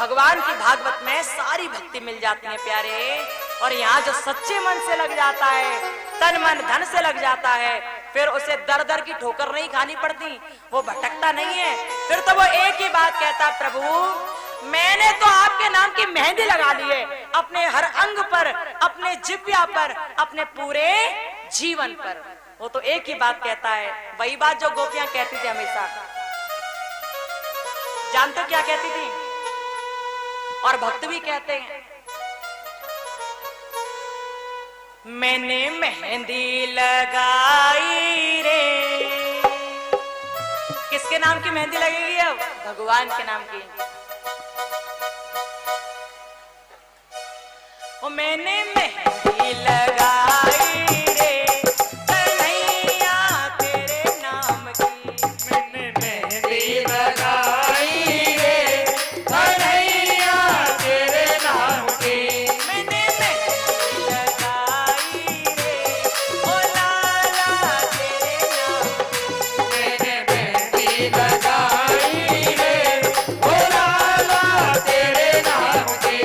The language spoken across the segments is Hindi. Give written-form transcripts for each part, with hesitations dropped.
भगवान की भागवत में सारी भक्ति मिल जाती है प्यारे। और यहाँ जो सच्चे मन से लग जाता है, तन मन धन से लग जाता है, फिर उसे दर दर की ठोकर नहीं खानी पड़ती, वो भटकता नहीं है। फिर तो वो एक ही बात कहता, प्रभु मैंने तो आपके नाम की मेहंदी लगा ली है, अपने हर अंग पर, अपने जिह्वा पर, अपने पूरे जीवन पर। वो तो एक ही बात कहता है, वही बात जो गोपियां कहती थी हमेशा। जानते क्या कहती थी? और भक्त भी कहते हैं, मैंने मेहंदी लगाई रे। किसके नाम की मेहंदी लगेगी अब? भगवान के नाम की। ओ मैंने मेहंदी लगाई रे, कन्हैया तेरे नाम की। मैंने मेहंदी लगाई रे, कन्हैया तेरे नाम की। मैंने मेहंदी लगाई रे, ओ लाला तेरे नाम की। मैंने मेहंदी लगाई रे, ओ लाला तेरे नाम की।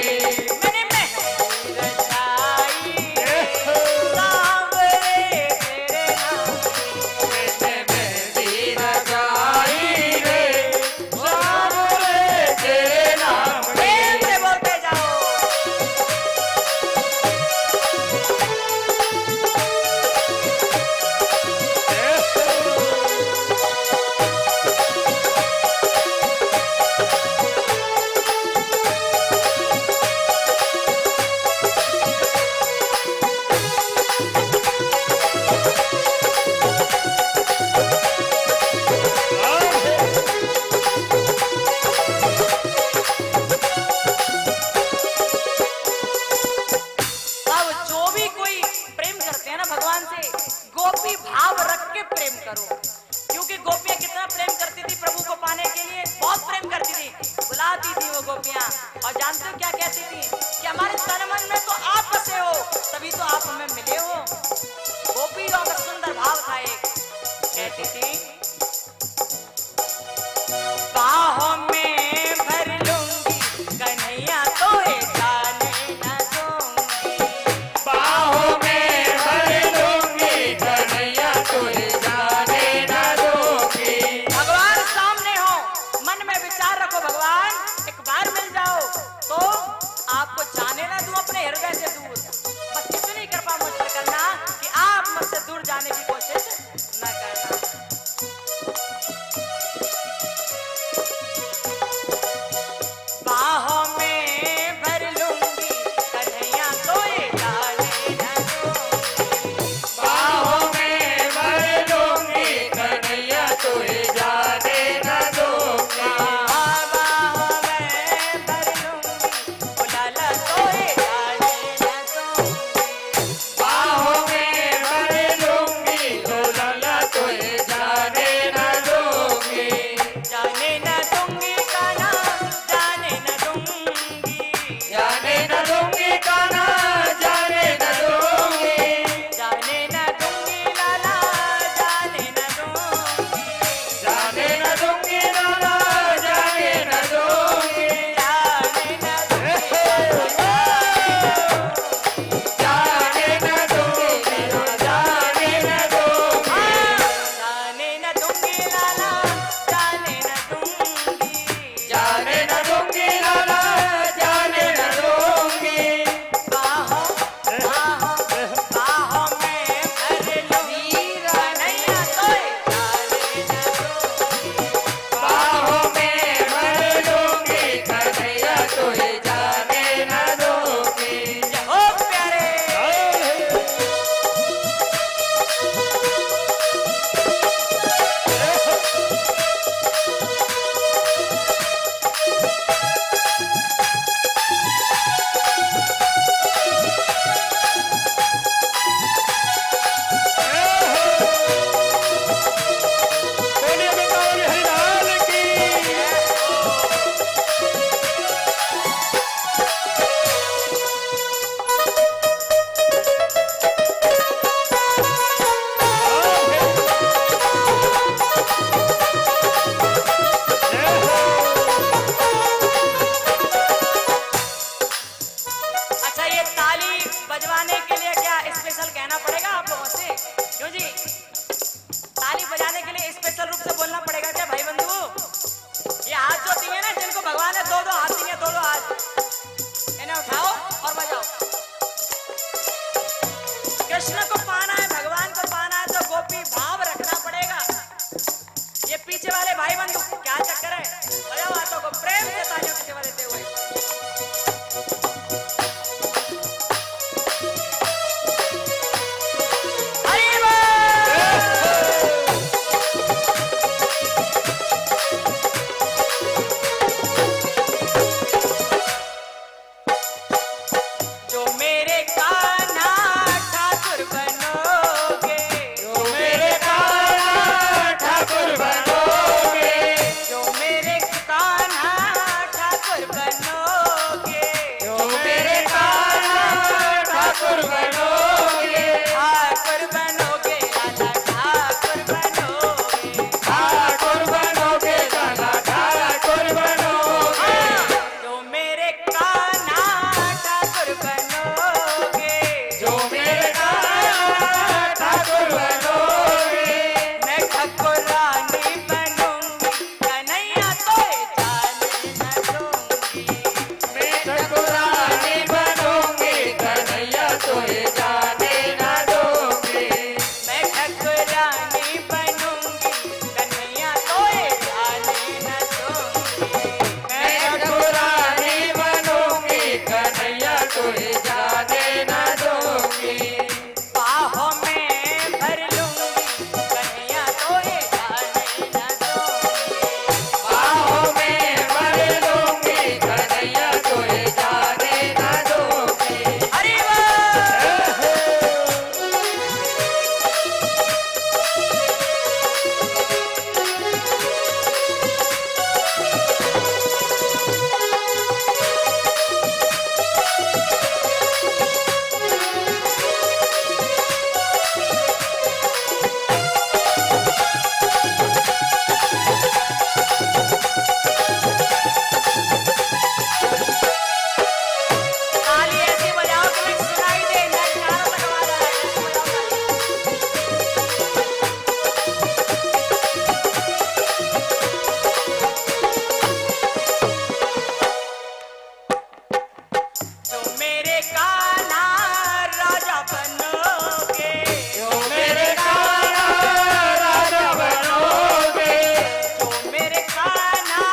मैंने मेहंदी रचाई रे, सांवरे तेरे नाम की। मैंने मेहंदी लगाई रे, सांवरे तेरे नाम की। प्रेम से बोलते जाओ। अब जो भी कोई प्रेम करते हैं ना भगवान से, गोपी भाव रख के प्रेम करो। क्योंकि गोपियां कितना प्रेम करती थी प्रभु को पाने के लिए, बहुत प्रेम करती थी, बुलाती थी वो गोपियां। और जानते हो क्या कहती थी? कि हमारे तन मन में तो आप बसे हो, तभी तो आप हमें मिले हो। गोपियों का सुंदर भाव था एक, कहती थी, बाहों में भर लूंगी कन्हैया तोहे जाने न दूंगी। बाहों में भर लूंगी, कन्हैया तुझे जाने न दूंगी। भगवान सामने हो, मन में विचार रखो, भगवान एक बार मिल जाओ तो आपको जाने ना दूं अपने हृदय से दूर। बस इतनी कृपा मुझ पर करना कि आप मुझसे दूर जाने की कोशिश न करना। स्पेशल रूप से बोलना पड़ेगा क्या भाई बंधु? ये हाथ जो दिए ना, जिनको भगवान ने दो दो हाथ दिए, दो दो हाथ, इन्हें उठाओ और बजाओ। कृष्ण को पाना है, भगवान को पाना है तो गोपी भाव रखना पड़ेगा। ये पीछे वाले भाई बंधु क्या चक्कर है? बजाओ हाथों को, प्रेम से तालियों की सेवा देते हुए। हरि बोल। जो मेरे कान्हा ठाकुर बनोगे, जो मेरे कान्हा ठाकुर बनोगे, जो मेरे कान्हा ठाकुर बनोगे, जो मेरे कान्हा ठाकुर बनोगे, ठाकुर बनोगे, लाला ठाकुर बनोगे, ठाकुर बनोगे, लाला ठाकुर बनोगे, जो मेरे कान्हा ठाकुर बनोगे, जो मेरे कान्हा ठाकुर बनोगे, मैं ठाकुरानी बनूंगी, कन्हैया तोरे जाने न दूंगी, मैं ठाकुरानी बनूंगी, कन्हैया तुझे जाने न दूंगी, मैं ठाकुरानी बनूंगी, कन्हैया तोरे जाने न दूंगी, मैं ठाकुरानी बनूंगी, कन्हैया तुझे जाने न दूंगी, बाहों में भर लूंगी, कन्हैया तोरे जाने न दूंगी, बाहों में भर लूंगी, कन्हैया तुझे जाने न दूंगी। हरि बोल। ताली ऐसी बजाओ कि मैं सुनाई दे, मैं चारों तक आवाज आए, ऐसे बजाओ ताली। जो मेरे कान्हा राजा बनोगे, जो मेरे कान्हा राजा बनोगे, जो मेरे कान्हा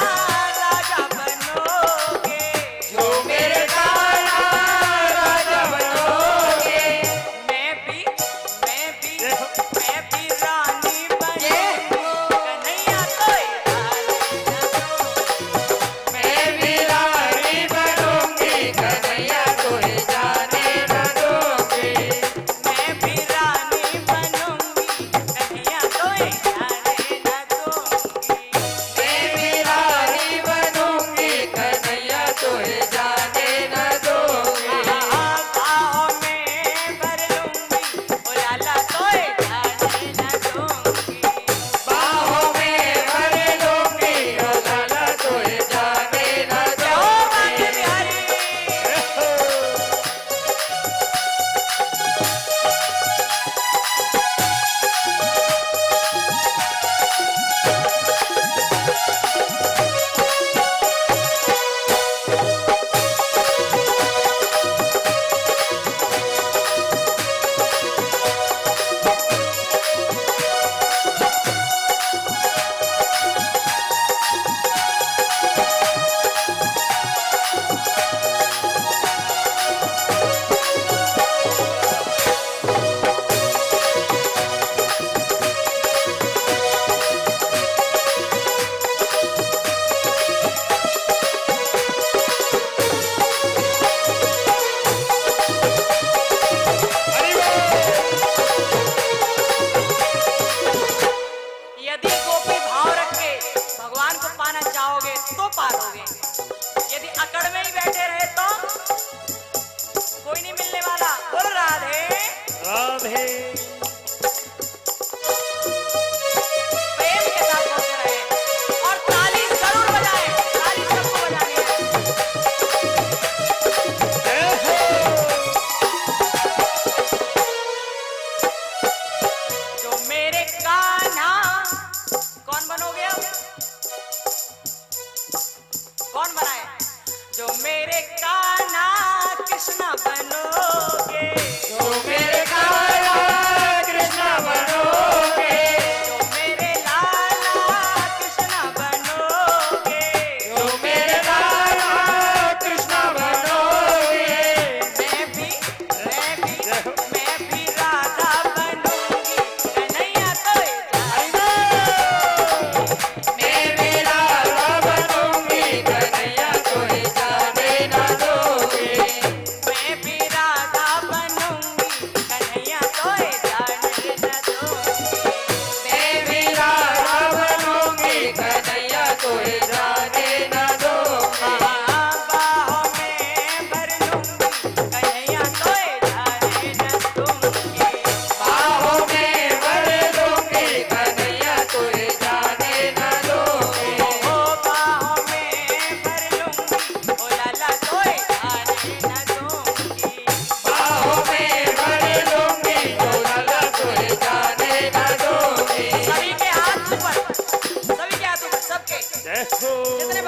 राजा बनोगे, जो मेरे कान्हा राजा बनोगे, मैं भी रानी बनूंगी, कन्हैया तोरे जाने न दूंगी, मैं भी रानी बनूंगी, कन्हैया तुझे जाने न दूंगी, मैं भी रानी बनूंगी, कन्हैया तोरे जाने न दूंगी, मैं भी रानी बनूंगी, कन्हैया तुझे जाने न दूंगी, बाहों में भर लूंगी, ओ लाला तोरे जाने न दूंगी, बाहों में भर लूंगी, ओ लाला तुझे जाने न जय हो बांके दूंगी। बिहारी। यदि गोपी भाव रख के भगवान को पाना चाहोगे तो पालोगे, यदि अकड़ में ही बैठे रहे तो कोई नहीं मिलने वाला। बोल राधे राधे प्रेम के साथ बोलते रहे और ताली जरूर बजाएं, ताली सबको बजानी है। जो मेरे कान्हा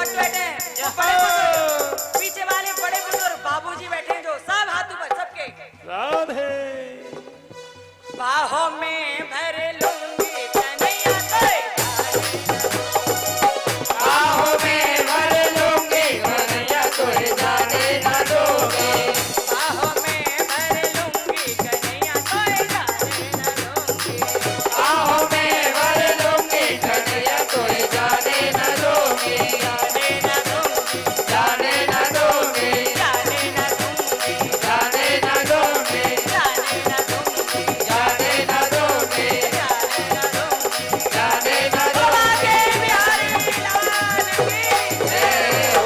भट्ट बैठे हैं, वो बड़े बुजुर्ग, पीछे वाले बड़े बुजुर्ग बाबूजी बैठे हैं, जो सब हाथ ऊपर सबके। राधे बाहों में भर लूंगी कन्हैया तेरे बाहों में भर लूंगी कन्हैया तुझे जाने न दोगे बाहों में भर लूंगी कन्हैया तेरे जाने न दूंगी बाहों में भर लूंगी कन्हैया तुझे जाने न दोगे जाने न दूंगी जाने न दोगे जाने न दूंगी जाने न दोगे जाने न दूंगी जाने न दोगे जाने न दूंगी जाने न बाबा दोगे के बिहारी लाल की जय हो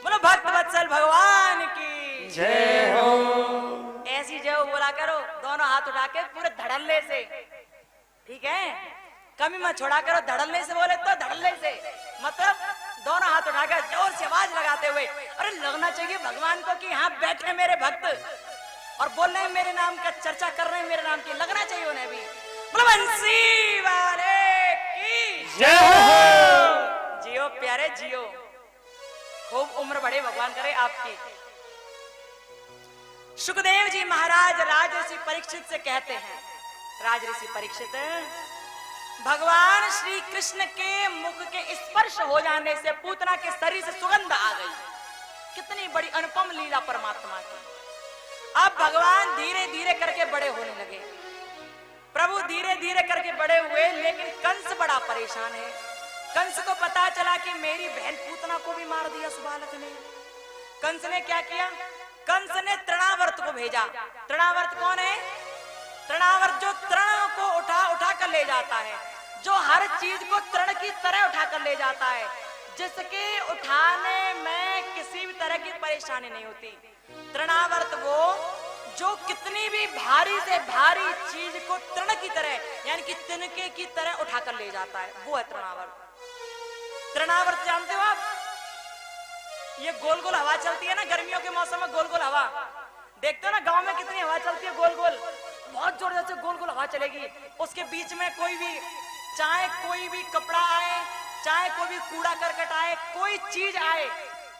बोलो भक्त वत्सल भगवान की जय हो ऐसी जय बोला करो दोनों हाथ उठा के पूरे धड़ल्ले से, ठीक है? कमी मत छोड़ा करो, धड़ल्ले से बोले तो धड़ल्ले से, मतलब दोनों हाथ उठाकर जोर से आवाज लगाते हुए। अरे लगना चाहिए भगवान को कि यहाँ बैठे मेरे भक्त और बोल रहे हैं मेरे नाम का, चर्चा कर रहे हैं मेरे नाम की, लगना चाहिए उन्हें भी। बोलो बंसी वाले की जय हो जियो प्यारे जियो, खूब उम्र बढ़े भगवान करे आपकी। सुखदेव जी महाराज राज ऋषि परीक्षित से कहते हैं, राज ऋषि परीक्षित, भगवान श्री कृष्ण के मुख के स्पर्श हो जाने से पूतना के शरीर से सुगंध आ गई। कितनी बड़ी अनुपम लीला परमात्मा की। अब भगवान धीरे धीरे करके बड़े होने लगे, प्रभु धीरे धीरे करके बड़े हुए, लेकिन कंस बड़ा परेशान है। कंस को पता चला कि मेरी बहन पूतना को भी मार दिया सुबालक ने। कंस ने क्या किया? कंस ने तृणावर्त को भेजा। तृणावर्त कौन है? तृणावर्त जो तृण को उठा उठा कर ले जाता है, जो हर चीज को तृण की तरह उठा कर ले जाता है, जिसके उठाने में किसी भी तरह की परेशानी नहीं होती। तृणावर्त वो जो कितनी भी भारी से भारी चीज को तृण की तरह यानी कि तिनके की तरह उठा कर ले जाता है, वो है तृणावर्त। तृणावर्त जानते हो आप? ये गोल गोल हवा चलती है ना गर्मियों के मौसम में, गोल गोल हवा देखते हो ना गांव में कितनी हवा चलती है, गोल गोल, बहुत जोर से गोल गोल हवा चलेगी। उसके बीच में कोई भी, चाहे कोई भी कपड़ा आए, चाहे कोई भी कूड़ा करकट आए, कोई चीज आए,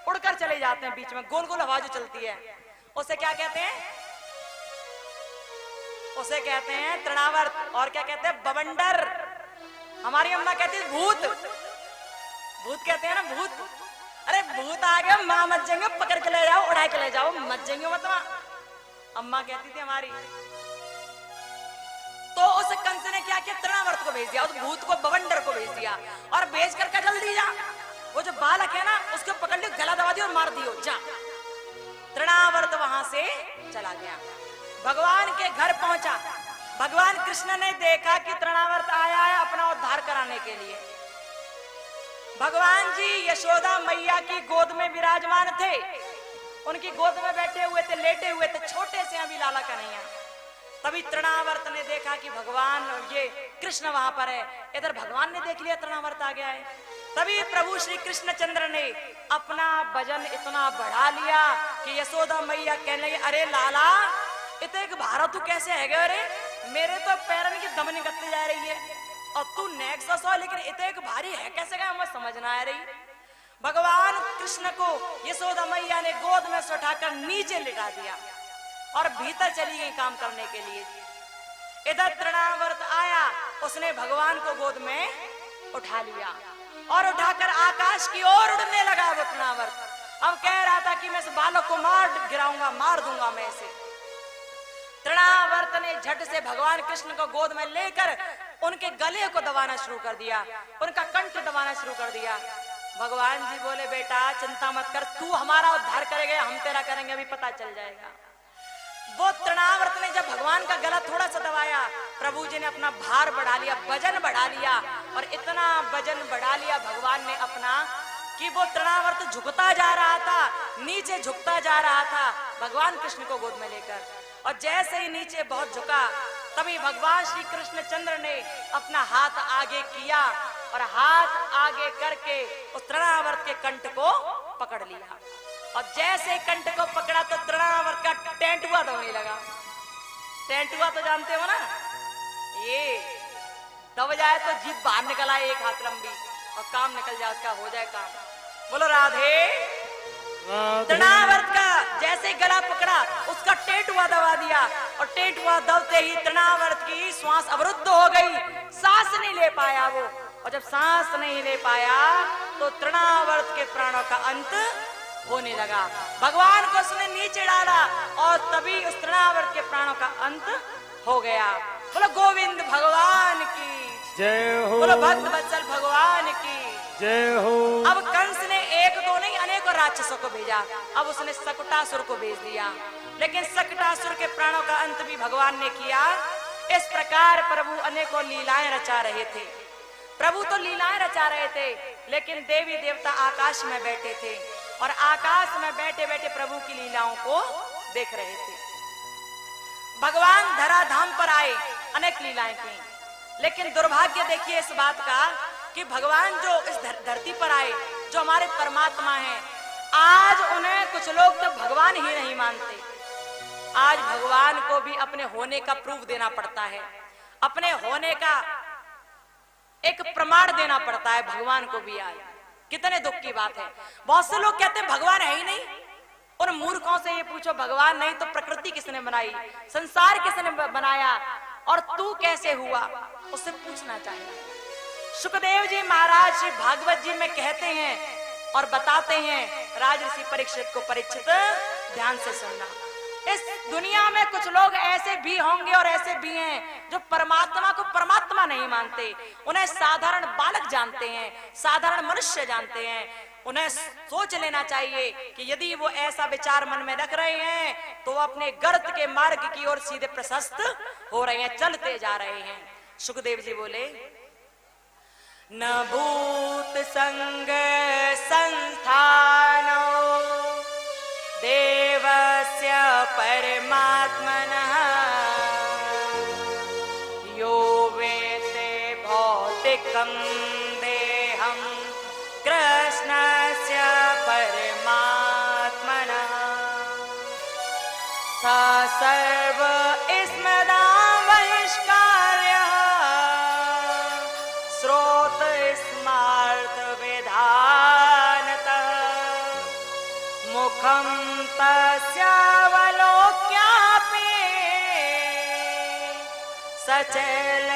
उड़कर चले जाते हैं बीच में, गोल गोल हवा जो चलती है, उसे क्या कहते हैं? उसे कहते हैं तृणावर्त। और क्या कहते हैं? बवंडर। हमारी अम्मा कहती है भूत, भूत कहते हैं ना, भूत। अरे भूत आ गया, माँ मत जाएंगे, पकड़ के ले जाओ, उड़ा के ले जाओ, मत जाएंगे मत माँ, अम्मा कहती थी हमारी। तो उस कंस ने क्या किया? तृणावर्त को भेज दिया, उस भूत को, बवंडर को भेज दिया, और भेज कर जल्दी जा, वो जो बालक है ना उसको पकड़ लियो, गला दबा दियो और मार दियो, जा। तृणावर्त वहां से चला गया, भगवान के घर पहुंचा। भगवान कृष्ण ने देखा कि तृणावर्त आया है अपना उद्धार कराने के लिए। भगवान जी यशोदा मैया की गोद में विराजमान थे, उनकी गोद में बैठे हुए थे, लेटे हुए थे, छोटे से अभी लाला कन्हैया। तभी तृणावर्त ने देखा कि भगवान, ये कृष्ण वहां पर है। इधर भगवान ने देख लिया तृणावर्त आ गया है। तभी प्रभु श्री कृष्णचंद्र ने अपना वजन इतना बढ़ा लिया कि यशोदा मैया कहने लगी, अरे लाला इतने भारत तू कैसे है गए? अरे मेरे तो पैरन की दम निकलती जा रही है और तू नेक्सस हो, लेकिन इतने भारी है कैसे गया, मुझे समझ ना आ रही। भगवान कृष्ण को यशोदा मैया ने गोद में से उठाकर नीचे लिटा दिया और भीतर चली गई काम करने के लिए। इधर तृणावर्त आया, उसने भगवान को गोद में उठा लिया और उठाकर आकाश की ओर उड़ने लगा वो तृणावर्त। अब कह रहा था कि मैं इस बालक को मार गिराऊंगा, मार दूंगा मैं इसे। तृणावर्त ने झट से भगवान कृष्ण को गोद में लेकर उनके गले को दबाना शुरू कर दिया, उनका कंठ दबाना शुरू कर दिया। भगवान जी बोले, बेटा चिंता मत कर, तू हमारा उद्धार करेगा, हम तेरा करेंगे, अभी पता चल जाएगा। वो तृणावर्त ने जब भगवान का गला थोड़ा सा दबाया, प्रभु जी ने अपना भार बढ़ा लिया, वजन बढ़ा लिया, और इतना वजन बढ़ा लिया भगवान ने अपना कि वो तृणावर्त झुकता जा रहा था, नीचे झुकता जा रहा था भगवान कृष्ण को गोद में लेकर। और जैसे ही नीचे बहुत झुका, तभी भगवान श्री कृष्णचंद्र ने अपना हाथ आगे किया और हाथ आगे करके उस तृणावर्त के कंठ को पकड़ लिया। और जैसे कंठ को पकड़ा तो तृणावर्त का टेंटुआ दबने लगा। टेंटुआ तो जानते हो ना, ये दब जाए तो जीभ बाहर निकल आए, एक हाथ लंबी, और काम निकल जाए, उसका हो जाए काम। बोलो राधे। राधे तृणावर्त का जैसे गला पकड़ा, उसका टेटुआ दबा दिया और टेटुआ दबते ही तृणावर्त की श्वास अवरुद्ध हो गई, सांस नहीं ले पाया वो। और जब सांस नहीं ले पाया तो तृणावर्त के प्राणों का अंत होने लगा। भगवान को उसने नीचे डाला और तभी उस तृणावर्त के प्राणों का अंत हो गया। बोलो गोविंद भगवान की जय हो, बोलो भक्त वत्सल भगवान की जय हो। अब कंस ने एक दो नहीं अनेकों राक्षसों को भेजा। अब उसने सकटासुर को भेज दिया, लेकिन सकटासुर के प्राणों का अंत भी भगवान ने किया। इस प्रकार प्रभु अनेकों लीलाएं रचा रहे थे। प्रभु तो लीलाएं रचा रहे थे, लेकिन देवी देवता आकाश में बैठे थे और आकाश में बैठे बैठे प्रभु की लीलाओं को देख रहे थे। भगवान धराधाम पर आए, अनेक लीलाएं की, लेकिन दुर्भाग्य देखिए इस बात का कि भगवान जो इस धरती पर आए, जो हमारे परमात्मा हैं, आज उन्हें कुछ लोग तो भगवान ही नहीं मानते। आज भगवान को भी अपने होने का प्रूफ देना पड़ता है, अपने होने का एक प्रमाण देना पड़ता है भगवान को भी। आज कितने दुख की बात है। बहुत से लोग कहते हैं भगवान है ही नहीं। उन मूर्खों से ये पूछो भगवान नहीं तो प्रकृति किसने बनाई, संसार किसने बनाया और तू कैसे हुआ, उससे पूछना चाहिए। सुखदेव जी महाराज श्री भागवत जी में कहते हैं और बताते हैं राजऋषि परीक्षित को, परीक्षित ध्यान से सुनना, इस दुनिया में कुछ लोग ऐसे भी होंगे और ऐसे भी हैं जो परमात्मा को परमात्मा नहीं मानते, उन्हें साधारण बालक जानते हैं, साधारण मनुष्य जानते हैं। उन्हें सोच लेना चाहिए कि यदि वो ऐसा विचार मन में रख रहे हैं तो वो अपने गर्त के मार्ग की ओर सीधे प्रशस्त हो रहे हैं, चलते जा रहे हैं। सुखदेव जी बोले, न भूत संग संस्थानो देवस्य परमात्मनः यो वेत्ते भौतिकं देहं कृष्णस्य परमात्मनः स सर्व स्मदावहिष्कार्यः श्रोत स्मार्त विधानतः मुखं तस्यावलोक्यापि सचल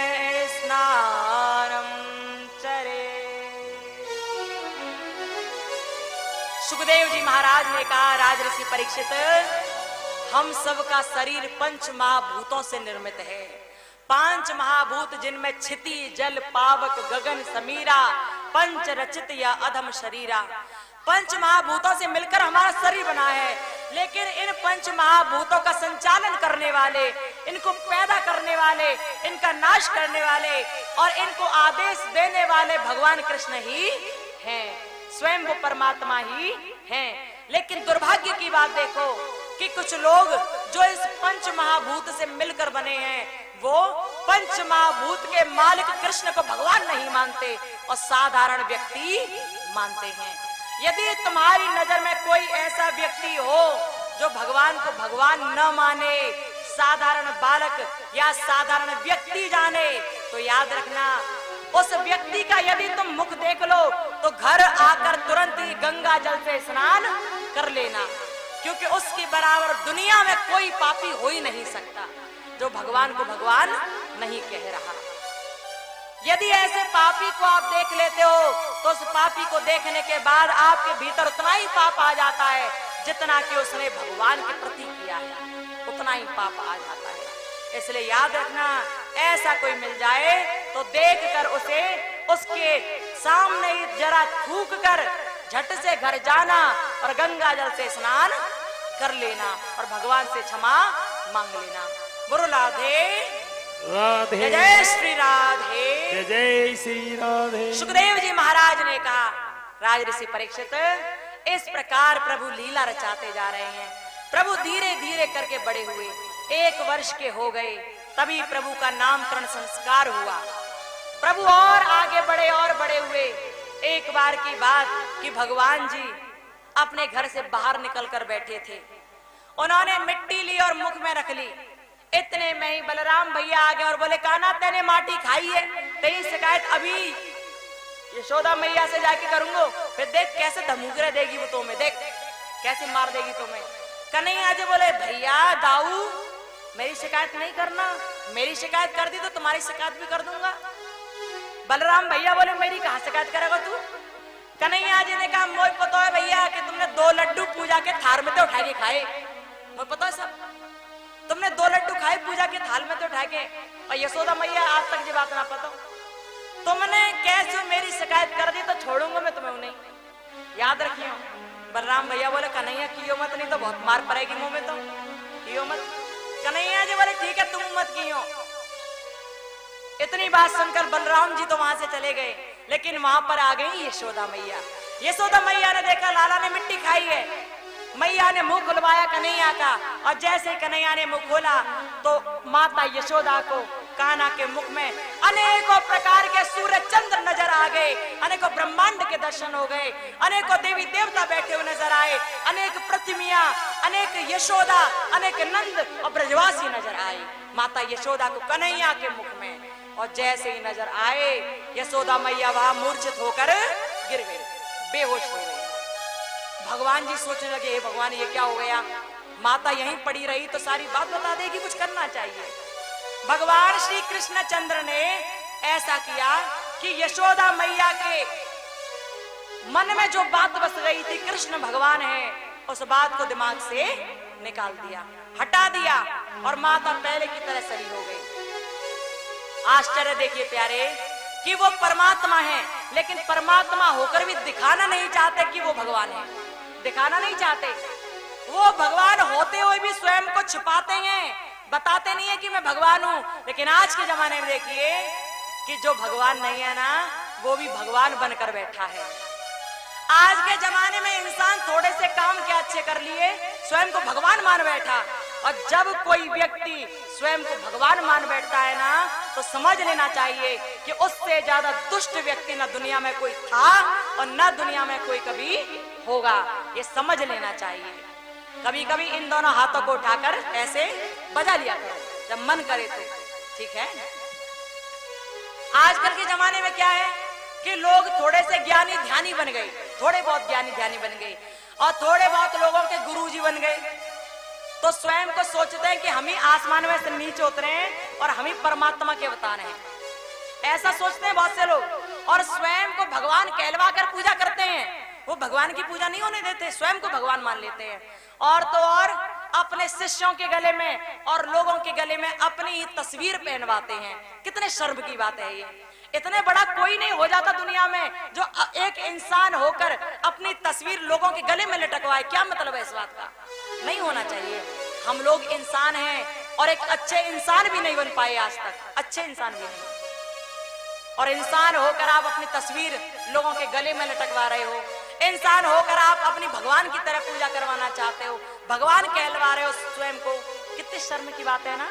स्नानं चरे। सुखदेव जी महाराज ने कहा, राजऋषि परीक्षित, हम सब का शरीर पंच महाभूतों से निर्मित है। पांच महाभूत जिनमें क्षिति जल पावक गगन समीरा पंच रचित या अधम शरीरा, पंच महाभूतों से मिलकर हमारा शरीर बना है। लेकिन इन पंच महाभूतों का संचालन करने वाले, इनको पैदा करने वाले, इनका नाश करने वाले और इनको आदेश देने वाले भगवान कृष्ण ही हैं, स्वयं वो परमात्मा ही हैं। लेकिन दुर्भाग्य की बात देखो कि कुछ लोग जो इस पंच महाभूत से मिलकर बने हैं, वो पंच महाभूत के मालिक कृष्ण को भगवान नहीं मानते और साधारण व्यक्ति मानते हैं। यदि तुम्हारी नजर में कोई ऐसा व्यक्ति हो जो भगवान को भगवान न माने, साधारण बालक या साधारण व्यक्ति जाने, तो याद रखना उस व्यक्ति का यदि तुम मुख देख लो तो घर आकर तुरंत ही गंगा जल से स्नान कर लेना, क्योंकि उसके बराबर दुनिया में कोई पापी हो ही नहीं सकता जो भगवान को भगवान नहीं कह रहा। यदि ऐसे पापी को आप देख लेते हो तो उस पापी को देखने के बाद आपके भीतर उतना ही पाप आ जाता है जितना कि उसने भगवान के प्रति किया है, उतना ही पाप आ जाता है। इसलिए याद रखना, ऐसा कोई मिल जाए तो देखकर उसे उसके सामने ही जरा थूक कर झट से घर जाना और गंगा जल से स्नान कर लेना और भगवान से क्षमा मांग लेना। बोलो राधे राधे, जय जय श्री राधे, जय जय श्री राधे। सुखदेव जी महाराज ने कहा, राजऋषि परीक्षित, इस प्रकार प्रभु लीला रचाते जा रहे हैं। प्रभु धीरे धीरे करके बड़े हुए, 1 वर्ष के हो गए, तभी प्रभु का नामकरण संस्कार हुआ। प्रभु और आगे बढ़े और बड़े हुए। एक बार की बात कि भगवान जी अपने घर से बाहर निकल कर बैठे थे, उन्होंने मिट्टी ली और मुख में रख ली। इतने में ही बलराम भैया आ गए और बोले, कान्हा तेने माटी खाई है, तेरी शिकायत अभी यशोदा मैया से जाके करूंगा, फिर देख कैसे धमूकरे देगी वो तुम्हें, देख कैसे मार देगी तुम्हें। कन्हैया जी बोले भैया दाऊ मेरी शिकायत नहीं करना, मेरी शिकायत कर दी तो तुम्हारी शिकायत भी कर दूंगा। बलराम भैया बोले मेरी कहां शिकायत करेगा तू। कन्हैया जी ने कहा मुझे पता है भैया कि तुमने 2 लड्डू पूजा के थाल में तो उठा के खाए, मुझे पता है सब, तुमने 2 लड्डू खाए पूजा के थाल में तो उठा के। और यशोदा मैया आज तक ये बात ना पता, तुमने कैसे मेरी शिकायत कर दी तो छोड़ूंगा मैं तुम्हें उन्हें, याद रखियो। बलराम भैया बोले कन्हैया कियो मत, नहीं तो बहुत मार पड़ेगी मुंह में, तो कियो मत। कन्हैया जी बोले ठीक है तुम मत कियो। इतनी बात सुनकर बलराम जी तो वहां से चले गए, लेकिन वहां पर आ गई यशोदा मैया। यशोदा मैया ने देखा लाला ने मिट्टी खाई है, मैया ने मुंह खुलवाया कन्हैया का, और जैसे कन्हैया ने मुंह खोला तो माता यशोदा को कान्हा के मुख में अनेकों प्रकार के सूर्य चंद्र नजर आ गए, अनेकों ब्रह्मांड के दर्शन हो गए, अनेकों देवी देवता बैठे हुए नजर आए, अनेक प्रतिमियां, अनेक यशोदा, अनेक नंद और ब्रजवासी नजर आए माता यशोदा को कन्हैया के मुख में। और जैसे ही नजर आए यशोदा मैया वहां मूर्छित होकर गिर गई, बेहोश हो गई। भगवान जी सोचने लगे हे भगवान ये क्या हो गया, माता यहीं पड़ी रही तो सारी बात बता देगी, कुछ करना चाहिए। भगवान श्री कृष्ण चंद्र ने ऐसा किया कि यशोदा मैया के मन में जो बात बस गई थी कृष्ण भगवान है, उस बात को दिमाग से निकाल दिया, हटा दिया, और माता पहले की तरह सही हो गई। आश्चर्य देखिए प्यारे कि वो परमात्मा है, लेकिन परमात्मा होकर भी दिखाना नहीं चाहते कि वो भगवान है, दिखाना नहीं चाहते। वो भगवान होते हुए भी स्वयं को छिपाते हैं, बताते नहीं है कि मैं भगवान हूं। लेकिन आज के जमाने में देखिए कि जो भगवान नहीं है ना वो भी भगवान बनकर बैठा है। आज के जमाने में इंसान थोड़े से काम के अच्छे कर लिए स्वयं को भगवान मान बैठा, और जब कोई व्यक्ति स्वयं को भगवान मान बैठता है ना तो समझ लेना चाहिए कि उससे ज्यादा दुष्ट व्यक्ति न दुनिया में कोई था और न दुनिया में कोई कभी होगा, ये समझ लेना चाहिए। कभी कभी इन दोनों हाथों को उठाकर ऐसे बजा लिया करो जब मन करे तो, ठीक है। आजकल के जमाने में क्या है कि लोग थोड़े से ज्ञानी ध्यानी बन गए, थोड़े बहुत ज्ञानी ध्यानी बन गए, और थोड़े बहुत लोगों के गुरुजी बन गए, तो स्वयं को सोचते हैं कि हम ही आसमान में से नीचे उतरे हैं और हम ही परमात्मा के अवतार हैं। ऐसा सोचते हैं बहुत से लोग, और स्वयं को भगवान कहलवा कर पूजा करते हैं। वो भगवान की पूजा नहीं होने देते, स्वयं को भगवान मान लेते हैं। और तो और अपने शिष्यों के गले में और लोगों के गले में अपनी ही तस्वीर पहनवाते हैं। कितने शर्म की बात है ये। इतने बड़ा कोई नहीं हो जाता दुनिया में जो एक इंसान होकर अपनी तस्वीर लोगों के गले में लटकवाए। क्या मतलब है इस बात का? नहीं होना चाहिए। हम लोग इंसान हैं और एक अच्छे इंसान भी नहीं बन पाए आज तक, अच्छे इंसान भी नहीं। और इंसान होकर आप अपनी तस्वीर लोगों के गले में लटकवा रहे हो, इंसान होकर आप अपनी भगवान की तरह पूजा करवाना चाहते हो, भगवान कहलवा रहे हो स्वयं को। कितनी शर्म की बात है ना।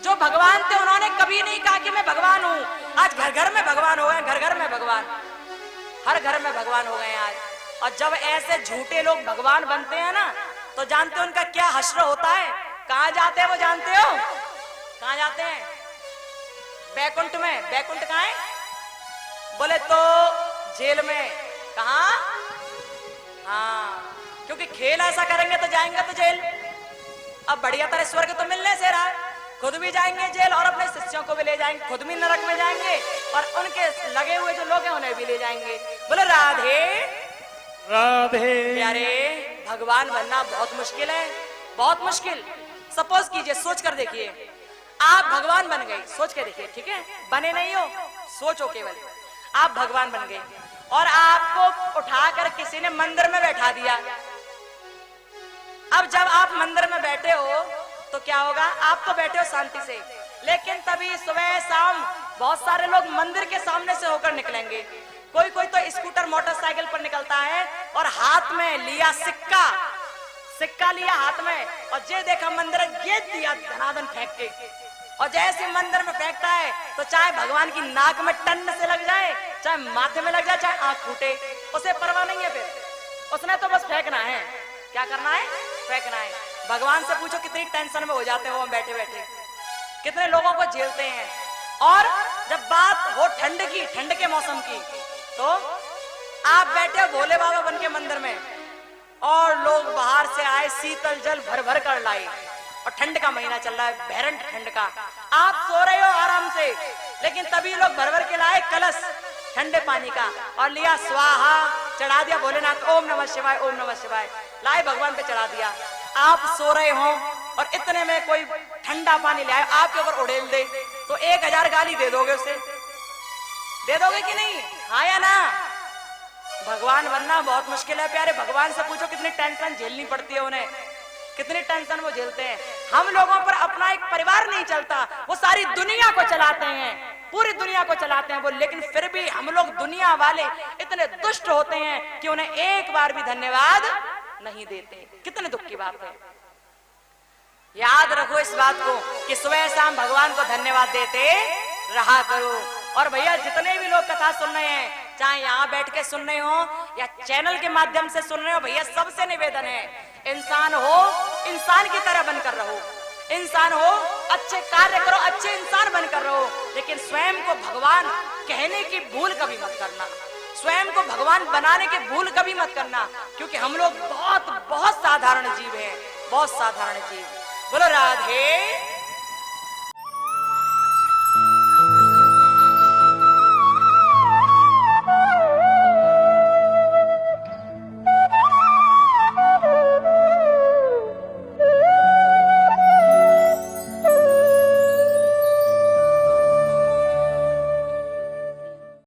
जो भगवान थे उन्होंने कभी नहीं कहा कि मैं भगवान हूं। आज घर घर में भगवान हो गए, घर घर में भगवान, हर घर में भगवान हो गए आज। और जब ऐसे झूठे लोग भगवान बनते हैं ना तो जानते हो उनका क्या हश्र होता है। कहां जाते हैं वो जानते हो? कहां जाते हैं? बैकुंठ में। बैकुंठ कहां है? बोले तो जेल में। कहा? हाँ, क्योंकि खेल ऐसा करेंगे तो जाएंगे तो जेल। अब बढ़िया तरह स्वर्ग तो मिलने से रहा, खुद भी जाएंगे जेल और अपने शिष्यों को भी ले जाएंगे, खुद भी नरक में जाएंगे और उनके लगे हुए जो लोग हैं उन्हें भी ले जाएंगे। बोले राधे राधे। प्यारे, भगवान बनना बहुत मुश्किल है, बहुत मुश्किल। सपोज कीजिए, सोच कर देखिए, आप भगवान बन गए, सोच के देखिए, ठीक है, बने नहीं हो, सोचो केवल। आप भगवान बन गए और आपको उठाकर किसी ने मंदिर में बैठा दिया। अब जब आप मंदिर में बैठे हो तो क्या होगा? आप तो बैठे हो शांति से, लेकिन तभी सुबह शाम बहुत सारे लोग मंदिर के सामने से होकर निकलेंगे। कोई कोई तो स्कूटर मोटरसाइकिल पर निकलता है और हाथ में लिया सिक्का, सिक्का लिया हाथ में, और ये देखा मंदिर, ये दिया धनाधन फेंक के। और जैसे मंदिर में फेंकता है तो चाहे भगवान की नाक में टन से लग जाए, चाहे माथे में लग जाए, चाहे आंख फूटे, उसे परवाह नहीं है। फिर उसने तो बस फेंकना है। क्या करना है? फेंकना है। भगवान से पूछो कितनी टेंशन में हो जाते हो हम बैठे बैठे, कितने लोगों को झेलते हैं। और जब बात हो ठंड की, ठंड के मौसम की, तो आप बैठे हो भोले बाबा बन के मंदिर में और लोग बाहर से आए, शीतल जल भर भर कर लाए और ठंड का महीना चल रहा है, भैरंट ठंड का। आप सो रहे हो आराम से, लेकिन तभी लोग भर भर के लाए कलश ठंडे पानी का और लिया, स्वाहा चढ़ा दिया भोलेनाथ, ओम नमः शिवाय, ओम नमः शिवाय, लाए भगवान पे चढ़ा दिया। आप सो रहे हो और इतने में कोई ठंडा पानी ले आए, आपके ऊपर उड़ेल दे, तो 1000 गाली दे दोगे उसे? दे दोगे कि नहीं? हाँ या ना? भगवान बनना बहुत मुश्किल है प्यारे। भगवान से पूछो कितनी टेंशन झेलनी पड़ती है उन्हें, कितनी टेंशन वो झेलते हैं। हम लोगों पर अपना एक परिवार नहीं चलता, वो सारी दुनिया को चलाते हैं, पूरी दुनिया को चलाते हैं वो, लेकिन फिर भी हम लोग दुनिया वाले इतने दुष्ट होते हैं कि उन्हें एक बार भी धन्यवाद नहीं देते। कितने दुख की बात है। याद रखो इस बात को कि सुबह शाम भगवान को धन्यवाद देते रहा करो। और भैया जितने भी लोग कथा सुन रहे हैं, चाहे यहाँ बैठ के सुन रहे हो या चैनल के माध्यम से सुन रहे हो, भैया सबसे निवेदन है, इंसान हो इंसान की तरह बनकर रहो, इंसान हो अच्छे कार्य करो, अच्छे इंसान बनकर रहो, लेकिन स्वयं को भगवान कहने की भूल कभी मत करना, स्वयं को भगवान बनाने की भूल कभी मत करना, क्योंकि हम लोग बहुत बहुत साधारण जीव हैं, बहुत साधारण जीव। बोलो राधे।